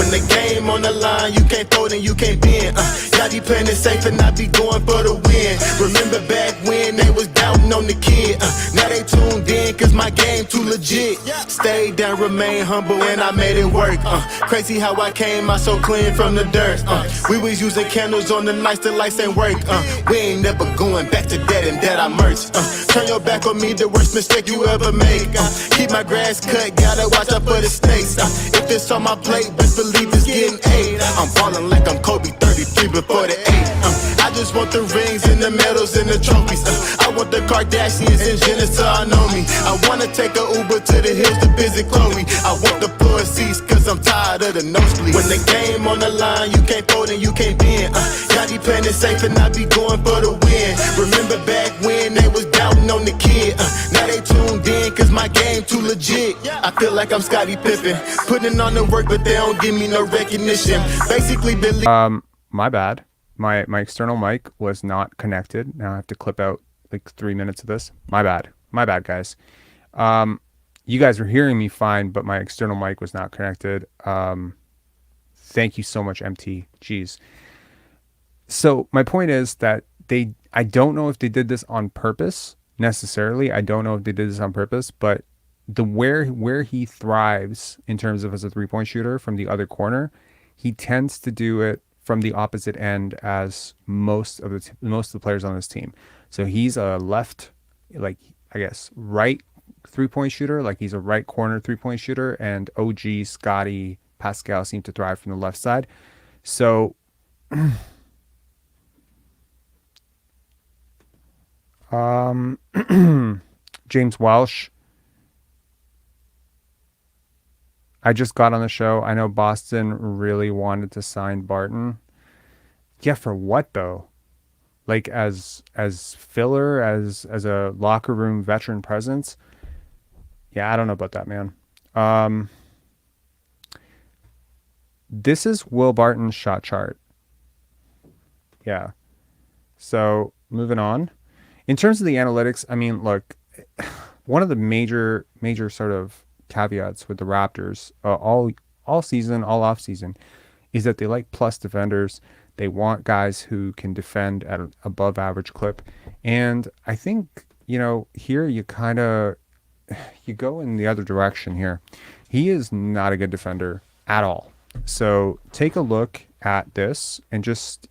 When the game on the line, you can't fold and you can't bend. Y'all be playing it safe and I be going for the win. Remember back when they was doubting on the kid. Now they tuned in cause my game too legit. Stayed down, remain humble and I made it work. Crazy how I came out so clean from the dirt. We was using candles on the nights the lights ain't work. We ain't never going back to that and that I merged. Turn your back on me, the worst mistake you ever make. Keep my grass cut, gotta watch out for the snakes. If it's on my plate, best believe it's getting eight. I'm ballin' like I'm Kobe 33 before the 8. I just want the rings and the medals and the trophies. I want the Kardashians and Jenner to all know me. I wanna take a Uber to the hills to visit Chloe. I want the floor seats cause I'm tired of the nosebleeds. When the game on the line, you can't fold and you can't bend. Y'all be playing it safe and I be going for the win. Remember back when they was doubting on the kid. Now they tuned in cause my game too legit. I feel like I'm Scottie Pippen, putting on the work but they don't give me no recognition. Basically believe. My bad. My external mic was not connected. Now I have to clip out like 3 minutes of this. My bad, guys. You guys were hearing me fine, but my external mic was not connected. Thank you so much, MT. Jeez. So my point is that I don't know if they did this on purpose necessarily. I don't know if they did this on purpose, but where he thrives in terms of as a 3-point shooter from the other corner, he tends to do it from the opposite end as most of the players on this team. So he's a left, like I guess right 3-point shooter, like he's a right corner 3-point shooter, and OG, Scotty, Pascal seem to thrive from the left side. So James Welsh, I just got on the show. I know Boston really wanted to sign Barton. Yeah, for what though? Like as filler, as a locker room veteran presence? Yeah, I don't know about that, man. This is Will Barton's shot chart. Yeah. So moving on. In terms of the analytics, I mean, look, one of the major sort of caveats with the Raptors all season, all off season, is that they like plus defenders. They want guys who can defend at an above average clip. And I think, here you go in the other direction here. He is not a good defender at all. So take a look at this and just,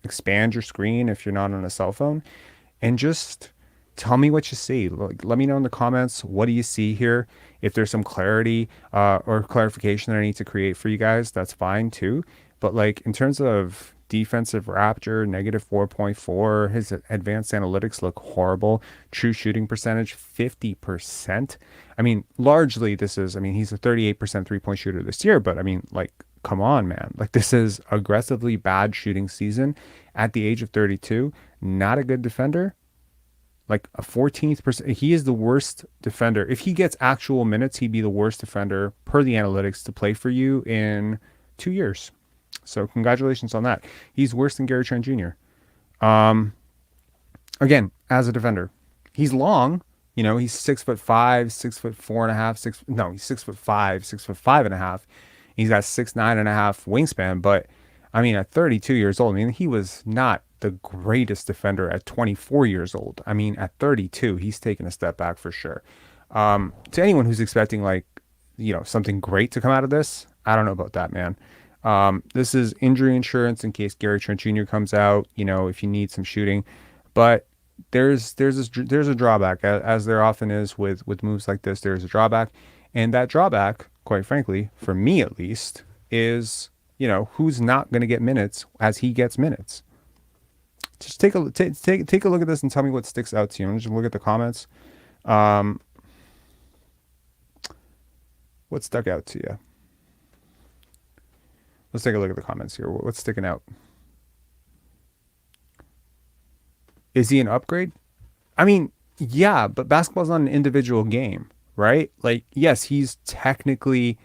expand your screen if you're not on a cell phone and just tell me what you see. Let me know in the comments. What do you see here? If there's some clarity or clarification that I need to create for you guys, that's fine too. But like in terms of defensive Raptor, -4.4, his advanced analytics look horrible. True shooting percentage, 50%. I mean, largely he's a 38% 3-point shooter this year, but I mean, like, come on, man. Like, this is aggressively bad shooting season at the age of 32. Not a good defender. Like a 14th%. He is the worst defender. If he gets actual minutes, he'd be the worst defender per the analytics to play for you in 2 years. So congratulations on that. He's worse than Gary Trent Jr. Again, as a defender, he's long. He's 6'5", 6'4.5", he's 6'5", 6'5.5". He's got 6'9.5" wingspan. But I mean, at 32 years old, he was not the greatest defender at 24 years old. I mean, at 32, he's taken a step back for sure. To anyone who's expecting something great to come out of this, I don't know about that, man. This is injury insurance in case Gary Trent Jr. comes out, if you need some shooting. But there's a drawback, as there often is with moves like this. There's a drawback, and that drawback, quite frankly, for me at least, is who's not going to get minutes as he gets minutes. Just take a look at this and tell me what sticks out to you. I'm just look at the comments. What stuck out to you? Let's take a look at the comments here. What's sticking out? Is he an upgrade? I mean, yeah, but basketball's not an individual game, right? Like, yes, he's technically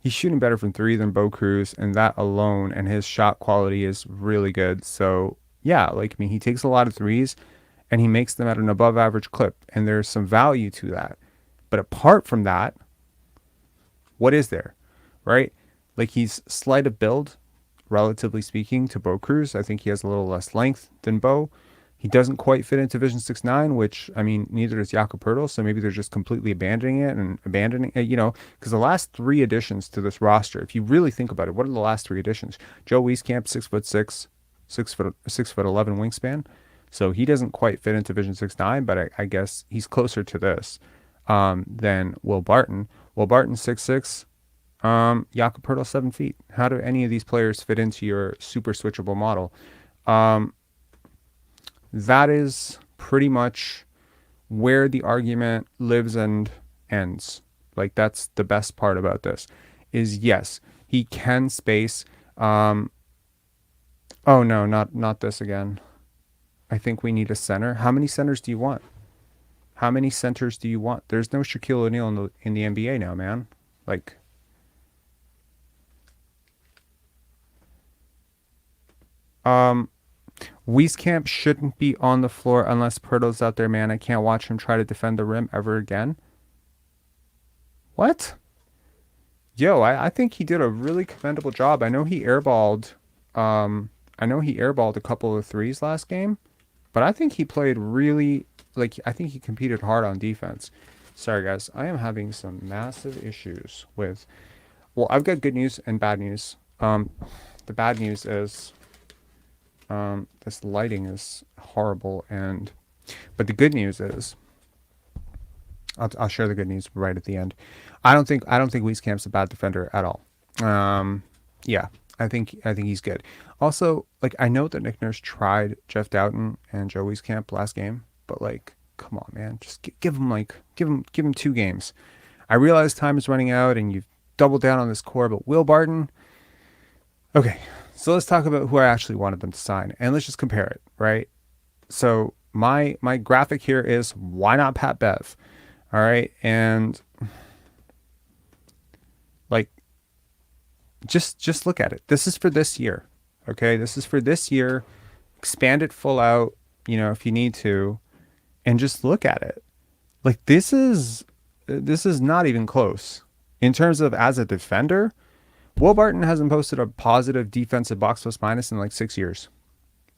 he's shooting better from three than Bo Cruz, and that alone, and his shot quality is really good. So yeah, he takes a lot of threes and he makes them at an above average clip, and there's some value to that. But apart from that, what is there, right? Like he's slight of build, relatively speaking, to Bo Cruz. I think he has a little less length than Bo. He doesn't quite fit into Division 6'9", which, I mean, neither does Jakob Poeltl, so maybe they're just completely abandoning it, because the last three additions to this roster, if you really think about it, what are the last three additions? Joe Wieskamp, 6'6", 6'11" wingspan, so he doesn't quite fit into Division 6'9", but I guess he's closer to this than Will Barton. Will Barton, 6'6", Jakob Poeltl, 7 feet. How do any of these players fit into your super switchable model? That is pretty much where the argument lives and ends. Like, that's the best part about this is, yes, he can space. Oh no, not this again. I think we need a center. How many centers do you want? How many centers do you want? There's no Shaquille O'Neal in the NBA now, man. Like, Wieskamp shouldn't be on the floor unless Poeltl's out there, man. I can't watch him try to defend the rim ever again. What? Yo, I think he did a really commendable job. I know he airballed a couple of threes last game, but I think he played really, I think he competed hard on defense. Sorry guys, I am having some massive issues with, well, I've got good news and bad news. The bad news is this lighting is horrible, but the good news is, I'll share the good news right at the end. I don't think Wieskamp's a bad defender at all. Yeah, I think he's good. Also, I know that Nick Nurse tried Jeff Doughton and Joe Wieskamp last game, but come on, man, just give him 2 games. I realize time is running out and you've doubled down on this core, but Will Barton. Okay, so let's talk about who I actually wanted them to sign, and let's just compare it, right? So my graphic here is, why not Pat Bev? All right, and just look at it. This is for this year, okay? This is for this year. Expand it full out, if you need to, and just look at it. This is not even close in terms of as a defender. Will Barton hasn't posted a positive defensive box plus minus in 6 years.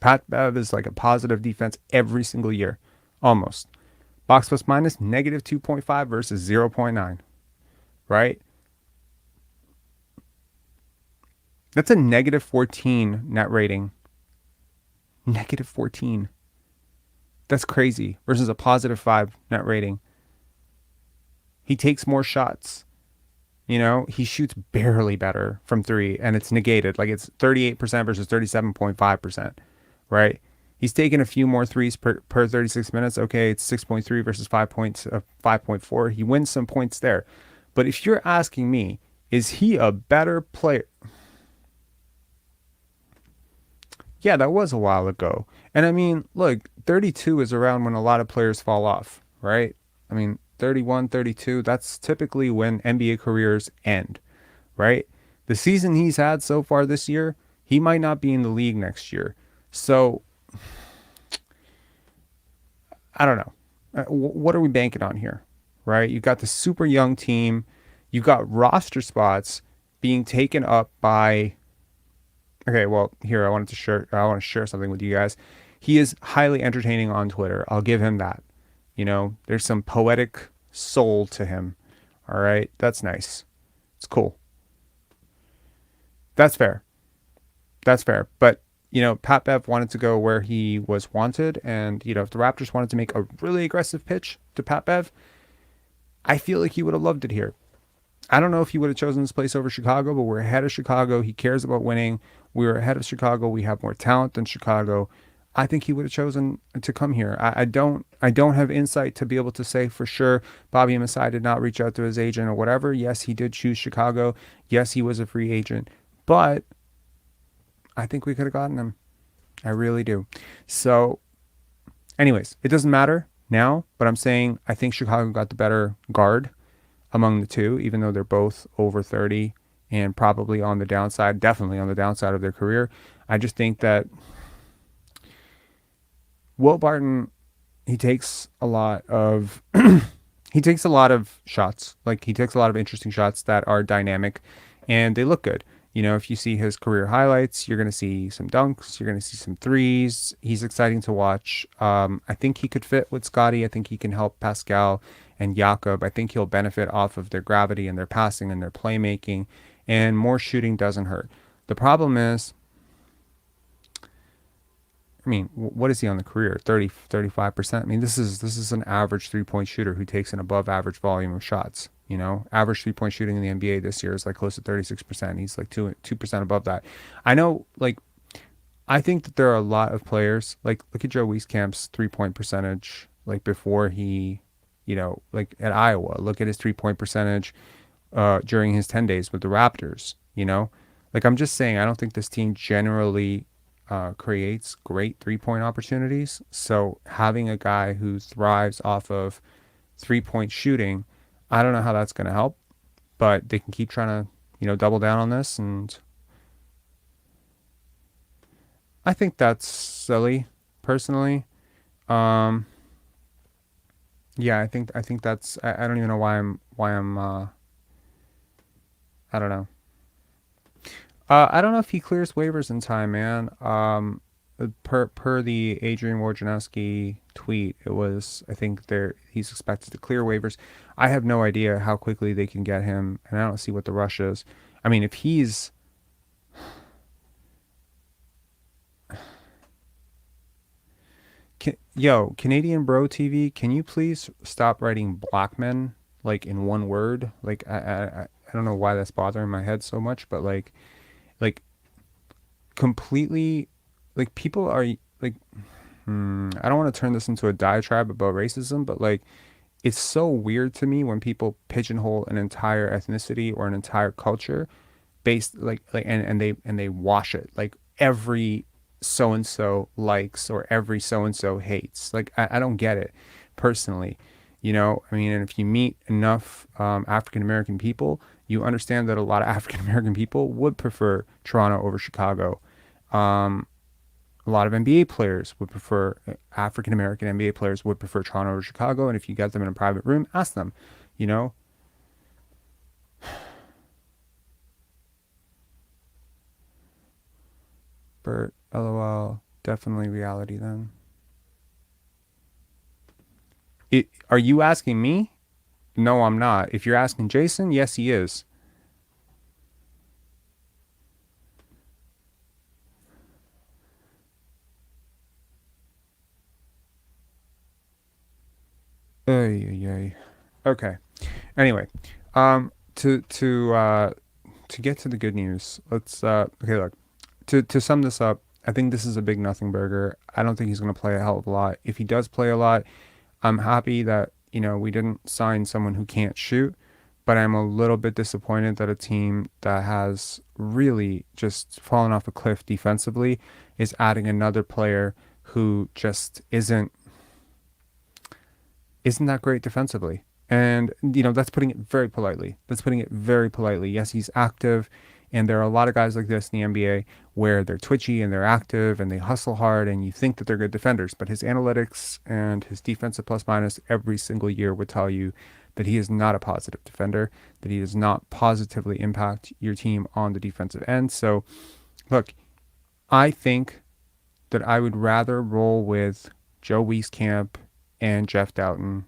Pat Bev is a positive defense every single year, almost. Box plus minus negative 2.5 versus 0.9, right? That's a negative 14 net rating. Negative 14. That's crazy. Versus a positive 5 net rating. He takes more shots. He shoots barely better from 3, and it's negated. It's 38% versus 37.5%, right? He's taken a few more threes per 36 minutes. Okay, it's 6.3 versus 5.4. He wins some points there. But if you're asking me, is he a better player? Yeah, that was a while ago. And I mean, look, 32 is around when a lot of players fall off, right? I mean, 31, 32, that's typically when NBA careers end, right? The season he's had so far this year, he might not be in the league next year. So, I don't know. What are we banking on here, right? You've got the super young team. You've got roster spots being taken up by... Okay, well, here, I want to share something with you guys. He is highly entertaining on Twitter. I'll give him that. There's some poetic soul to him. All right, that's nice. It's cool. That's fair. But, Pat Bev wanted to go where he was wanted. And, if the Raptors wanted to make a really aggressive pitch to Pat Bev, I feel like he would have loved it here. I don't know if he would have chosen this place over Chicago, but we're ahead of Chicago. He cares about winning. We're ahead of Chicago. We have more talent than Chicago. I think he would have chosen to come here. I don't have insight to be able to say for sure Bobby Masai did not reach out to his agent or whatever. Yes, he did choose Chicago. Yes, he was a free agent. But I think we could have gotten him. I really do. So anyways, it doesn't matter now, but I'm saying I think Chicago got the better guard among the two, even though they're both over 30 and probably on the downside, definitely on the downside of their career. I just think that Will Barton, he takes a lot of he takes a lot of shots. Like he takes a lot of interesting shots that are dynamic and they look good. You know, if you see his career highlights, you're going to see some dunks, you're going to see some threes. He's exciting to watch. I think he could fit with Scotty. I think he can help Pascal and Jakob. I think he'll benefit off of their gravity and their passing and their playmaking, and more shooting doesn't hurt. The problem is, I mean, what is he on the career? 35%. I mean, this is an average three-point shooter who takes an above average volume of shots. You know, average three-point shooting in the NBA this year is like close to 36%. He's like 2% above that. I know, like, I think that there are a lot of players, like, look at Joe Wieskamp's three-point percentage, like, before he, you know, like at Iowa. Look at his three-point percentage during his 10 days with the Raptors, you know? Like, I'm just saying, I don't think this team generally creates great three-point opportunities. So having a guy who thrives off of three-point shooting, I don't know how that's going to help, but they can keep trying to, you know, double down on this. And I think that's silly, personally. Um, yeah, I think that's, I don't even know why I'm I don't know. I don't know if he clears waivers in time, man. Per the Adrian Wojnarowski tweet, it was, I think he's expected to clear waivers. I have no idea how quickly they can get him, and I don't see what the rush is. I mean, if he's Canadian Bro TV, can you please stop writing black men like in one word? Like I don't know why that's bothering my head so much, but like completely, like people are like, I don't want to turn this into a diatribe about racism, but like it's so weird to me when people pigeonhole an entire ethnicity or an entire culture based like and they wash it like every so and so likes or every so and so hates. Like I don't get it personally. You know, I mean, and if you meet enough African American people, you understand that a lot of African American people would prefer Toronto over Chicago. Um, a lot of NBA players would prefer African American NBA players would prefer Toronto or Chicago. And if you get them in a private room, ask them. You know, Bert, LOL, definitely reality then. Are you asking me? No, I'm not. If you're asking Jason, yes, he is. Ay, ay, ay. Okay. Anyway, to get to the good news, let's okay, look. To sum this up, I think this is a big nothing burger. I don't think he's going to play a hell of a lot. If he does play a lot, I'm happy that, you know, we didn't sign someone who can't shoot, but I'm a little bit disappointed that a team that has really just fallen off a cliff defensively is adding another player who just isn't that great defensively. And, you know, that's putting it very politely. That's putting it very politely. Yes, he's active. And there are a lot of guys like this in the NBA where they're twitchy and they're active and they hustle hard and you think that they're good defenders. But his analytics and his defensive plus minus every single year would tell you that he is not a positive defender, that he does not positively impact your team on the defensive end. So, look, I think that I would rather roll with Joe Wieskamp and Jeff Doughton.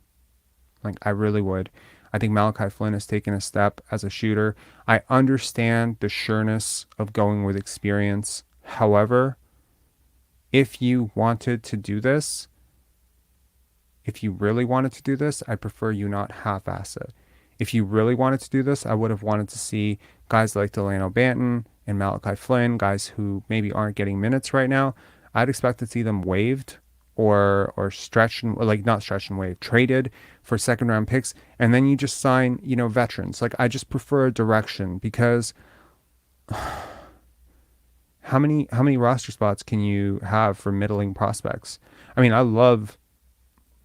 Like, I really would. I think Malachi Flynn has taken a step as a shooter. I understand the sureness of going with experience. However, if you wanted to do this, if you really wanted to do this, I prefer you not half-ass it. If you really wanted to do this, I would have wanted to see guys like Delano Banton and Malachi Flynn, guys who maybe aren't getting minutes right now. I'd expect to see them waived or stretched and like not stretched and waived, traded for second round picks, and then you just sign, you know, veterans. Like I just prefer a direction because how many roster spots can you have for middling prospects? I mean, I love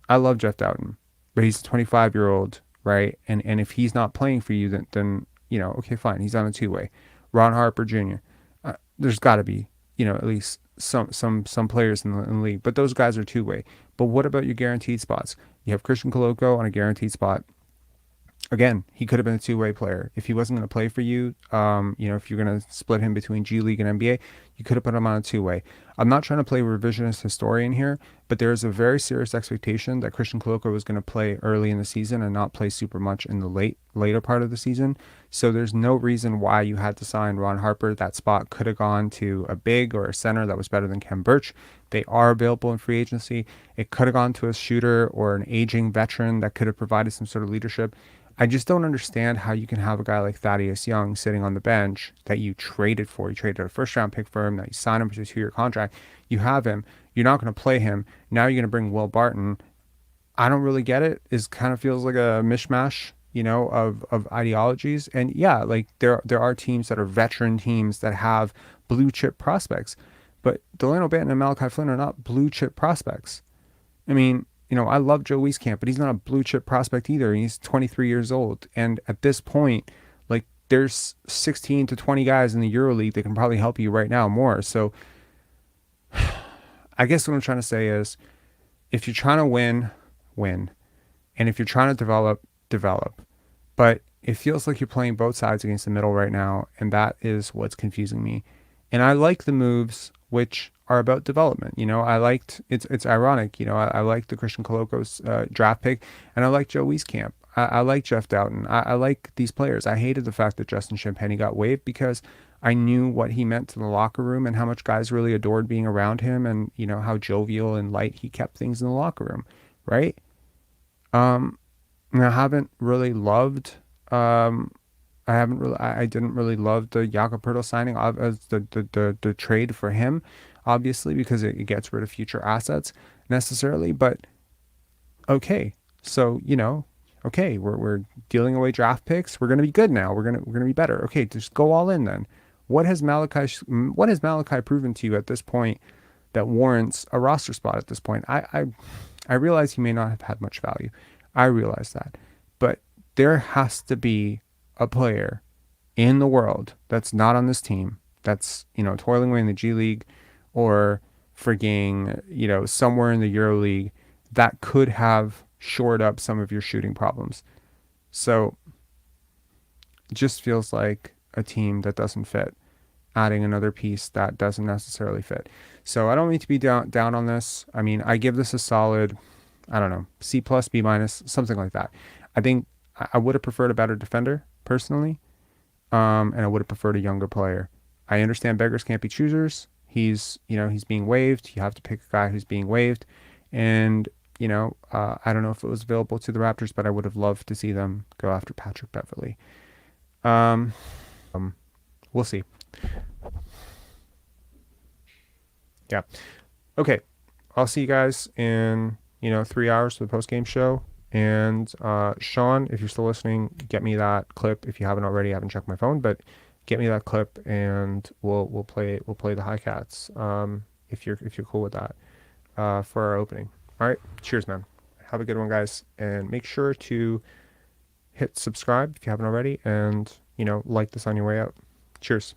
Jeff Doughton, but he's a 25-year-old, right? And if he's not playing for you, then you know, okay, fine, he's on a two-way. Ron Harper Jr. There's got to be, you know, at least some players in the league, but those guys are two-way. But what about your guaranteed spots? You have Christian Koloko on a guaranteed spot. Again, he could have been a two-way player. If he wasn't going to play for you, if you're going to split him between G League and NBA, you could have put him on a two-way. I'm not trying to play revisionist historian here, but there is a very serious expectation that Christian Koloko was going to play early in the season and not play super much in the later part of the season. So there's no reason why you had to sign Ron Harper. That spot could have gone to a big or a center that was better than Khem Birch. They are available in free agency. It could have gone to a shooter or an aging veteran that could have provided some sort of leadership. I just don't understand how you can have a guy like Thaddeus Young sitting on the bench that you traded for. You traded a first-round pick for him, that you signed him for a 2-year contract. You have him. You're not going to play him. Now you're going to bring Will Barton. I don't really get it. It kind of feels like a mishmash, of ideologies. And yeah, like there are teams that are veteran teams that have blue chip prospects. But Delano Banton and Malachi Flynn are not blue chip prospects. I mean, I love Joe Wieskamp, but he's not a blue chip prospect either. He's 23 years old. And at this point, like there's 16 to 20 guys in the EuroLeague that can probably help you right now more. So I guess what I'm trying to say is if you're trying to win, win. And if you're trying to develop, develop. But it feels like you're playing both sides against the middle right now. And that is what's confusing me. And I like the moves which are about development. I liked, it's ironic, I liked the Christian Koloko's draft pick, and I like Joe Wieskamp. I like Jeff Doughton. I like these players. I hated the fact that Justin Champagnie got waived because I knew what he meant to the locker room and how much guys really adored being around him, and how jovial and light he kept things in the locker room, right? And I haven't really loved I didn't really love the Jakob Poeltl signing as the trade for him, obviously, because it gets rid of future assets necessarily. But okay, so okay, we're dealing away draft picks. We're gonna be good now. We're gonna be better. Okay, just go all in then. What has Malachi proven to you at this point that warrants a roster spot at this point? I realize he may not have had much value. I realize that, but there has to be a player in the world that's not on this team, that's, toiling away in the G League or frigging, somewhere in the EuroLeague that could have shored up some of your shooting problems. So it just feels like a team that doesn't fit, adding another piece that doesn't necessarily fit. So I don't mean to be down on this. I mean, I give this a solid, I don't know, C+, B-, something like that. I think I would have preferred a better defender personally. And I would have preferred a younger player. I understand beggars can't be choosers. He's being waived. You have to pick a guy who's being waived. And, I don't know if it was available to the Raptors, but I would have loved to see them go after Patrick Beverley. We'll see. Yeah. Okay. I'll see you guys in, 3 hours for the post-game show. And Sean, if you're still listening, get me that clip. If you haven't already, I haven't checked my phone, but get me that clip and we'll play the High Cats. If you're cool with that, for our opening. All right. Cheers, man. Have a good one, guys, and make sure to hit subscribe if you haven't already, and like this on your way out. Cheers.